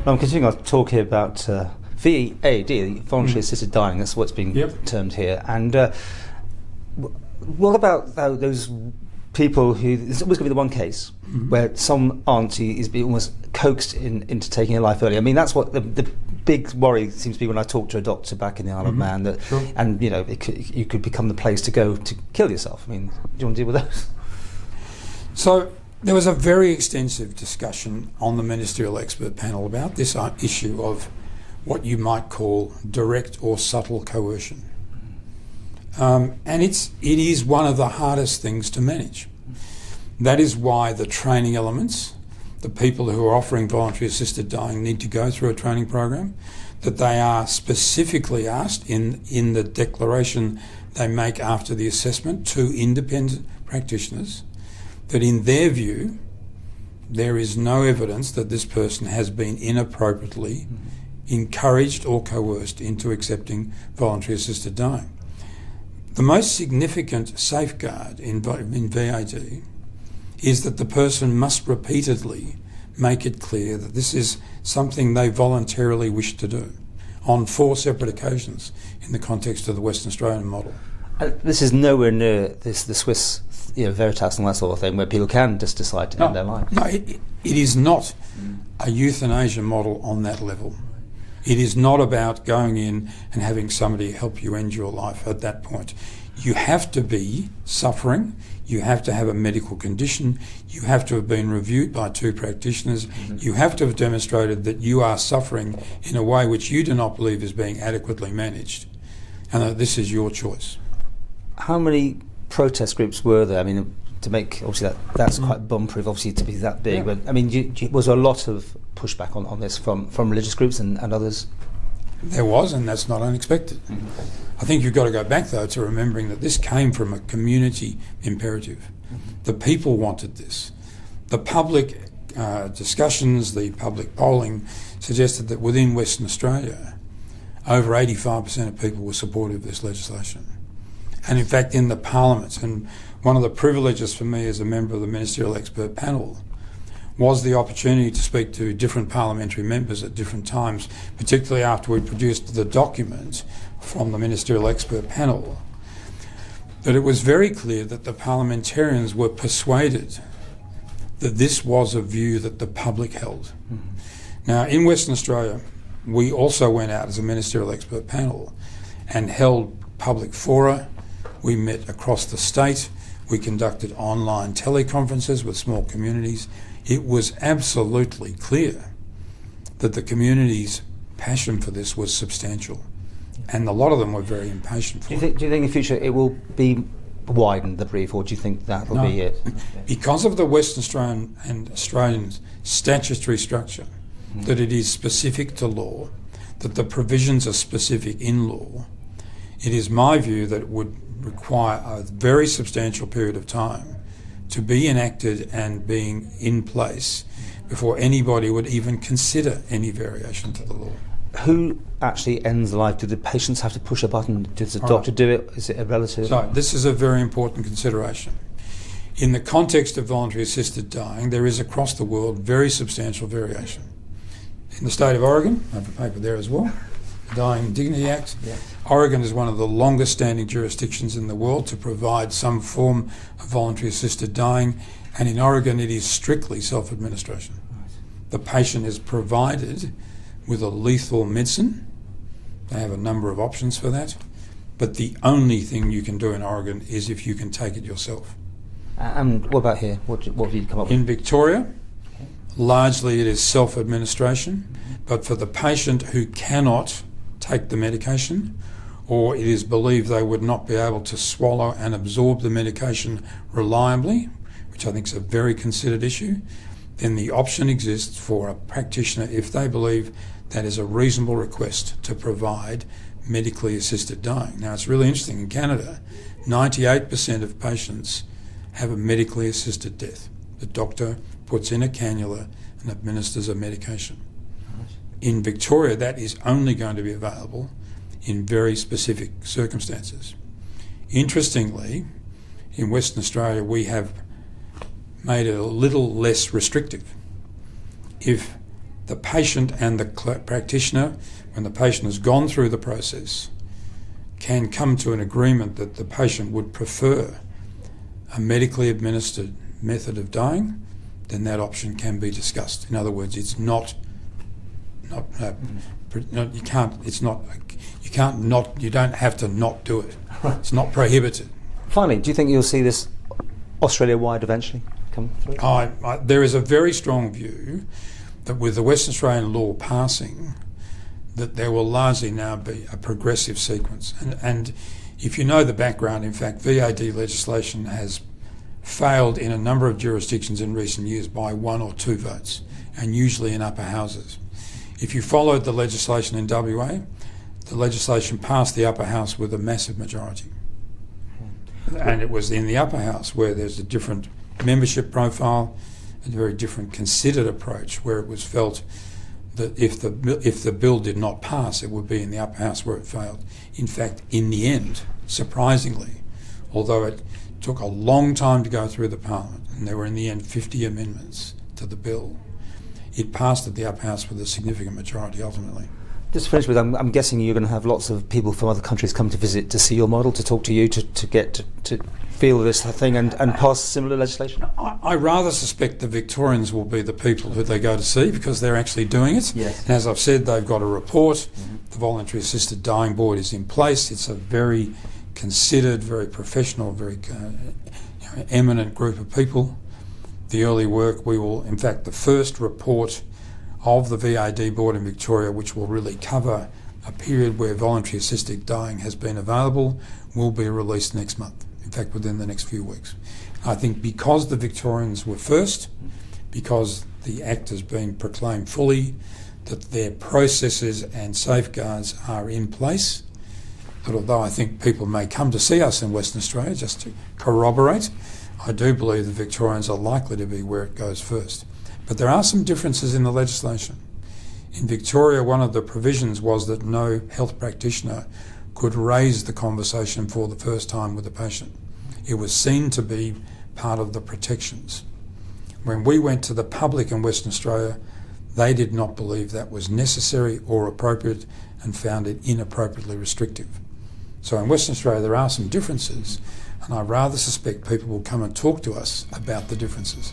Well, I'm continuing our talk here about VAD, Voluntary Assisted Dying. That's what's being termed here. And what about those people who... There's always going to be the one case where some auntie is being almost coaxed into taking her life early. I mean, that's what the big worry seems to be when I talk to a doctor back in the Isle of Man. That, and, you know, you could become the place to go to kill yourself. I mean, do you want to deal with those? So there was a very extensive discussion on the ministerial expert panel about this issue of what you might call direct or subtle coercion. And it is one of the hardest things to manage. That is why the training elements, the people who are offering voluntary assisted dying need to go through a training program, that they are specifically asked in the declaration they make after the assessment to independent practitioners, that in their view, there is no evidence that this person has been inappropriately encouraged or coerced into accepting voluntary assisted dying. The most significant safeguard in VAD is that the person must repeatedly make it clear that this is something they voluntarily wish to do on 4 separate occasions in the context of the Western Australian model. This is nowhere near the Swiss, Veritas and that sort of thing, where people can just decide to end their life. No, it is not a euthanasia model on that level. It is not about going in and having somebody help you end your life at that point. You have to be suffering, you have to have a medical condition, you have to have been reviewed by 2 practitioners, you have to have demonstrated that you are suffering in a way which you do not believe is being adequately managed, and that this is your choice. How many protest groups were there? I mean, to make, obviously that's quite bomb-proof, obviously, to be that big, but I mean, was there a lot of pushback on this from religious groups and others? There was, and that's not unexpected. I think you've got to go back, though, to remembering that this came from a community imperative. The people wanted this. The public discussions, the public polling suggested that within Western Australia, over 85% of people were supportive of this legislation. And in fact, in the Parliament, and one of the privileges for me as a member of the Ministerial Expert Panel was the opportunity to speak to different parliamentary members at different times, particularly after we produced the document from the Ministerial Expert Panel, that it was very clear that the parliamentarians were persuaded that this was a view that the public held. Now, in Western Australia, we also went out as a Ministerial Expert Panel and held public fora. We met across the state. We conducted online teleconferences with small communities. It was absolutely clear that the community's passion for this was substantial, and a lot of them were very impatient for it. Do you think in the future it will be widened, the brief, or do you think that will be it? Because of the Western Australian and Australian statutory structure, that it is specific to law, that the provisions are specific in law, it is my view that it would require a very substantial period of time to be enacted and being in place before anybody would even consider any variation to the law. Who actually ends the life? Do the patients have to push a button? Does the doctor do it? Is it a relative? So this is a very important consideration. In the context of voluntary assisted dying, there is across the world very substantial variation. In the state of Oregon, I have a paper there as well, the Dying Dignity Act. Oregon is one of the longest standing jurisdictions in the world to provide some form of voluntary assisted dying, and in Oregon it is strictly self-administration. The patient is provided with a lethal medicine. They have a number of options for that, but the only thing you can do in Oregon is if you can take it yourself. And what about here? What have you come up with? In Victoria, largely it is self-administration, but for the patient who cannot take the medication, or it is believed they would not be able to swallow and absorb the medication reliably, which I think is a very considered issue, then the option exists for a practitioner, if they believe that is a reasonable request, to provide medically assisted dying. Now, it's really interesting. In Canada, 98% of patients have a medically assisted death. The doctor puts in a cannula and administers a medication. In Victoria, that is only going to be available in very specific circumstances. Interestingly, in Western Australia, we have made it a little less restrictive. If the patient and the practitioner, when the patient has gone through the process, can come to an agreement that the patient would prefer a medically administered method of dying, then that option can be discussed. In other words, it's not you don't have to not do it. Right. It's not prohibited. Finally, do you think you'll see this Australia-wide eventually come through? There is a very strong view that with the Western Australian law passing, that there will largely now be a progressive sequence. And if you know the background, in fact, VAD legislation has failed in a number of jurisdictions in recent years by 1 or 2 votes, and usually in upper houses. If you followed the legislation in WA, the legislation passed the upper house with a massive majority. And it was in the upper house where there's a different membership profile, a very different considered approach, where it was felt that if the bill did not pass, it would be in the upper house where it failed. In fact, in the end, surprisingly, although it took a long time to go through the Parliament, and there were in the end 50 amendments to the bill, it passed at the upper house with a significant majority ultimately. Just to finish with, I'm guessing you're going to have lots of people from other countries come to visit to see your model, to talk to you, to get to feel this thing and pass similar legislation? I rather suspect the Victorians will be the people who they go to see because they're actually doing it. Yes. And as I've said, they've got a report. Mm-hmm. The Voluntary Assisted Dying Board is in place. It's a very considered, very professional, very eminent group of people. The early work, in fact, the first report of the VAD board in Victoria, which will really cover a period where voluntary assisted dying has been available, will be released next month, in fact within the next few weeks. I think because the Victorians were first, because the Act has been proclaimed fully, that their processes and safeguards are in place, that although I think people may come to see us in Western Australia just to corroborate, I do believe the Victorians are likely to be where it goes first. But there are some differences in the legislation. In Victoria, one of the provisions was that no health practitioner could raise the conversation for the first time with the patient. It was seen to be part of the protections. When we went to the public in Western Australia, they did not believe that was necessary or appropriate and found it inappropriately restrictive. So in Western Australia, there are some differences, and I rather suspect people will come and talk to us about the differences.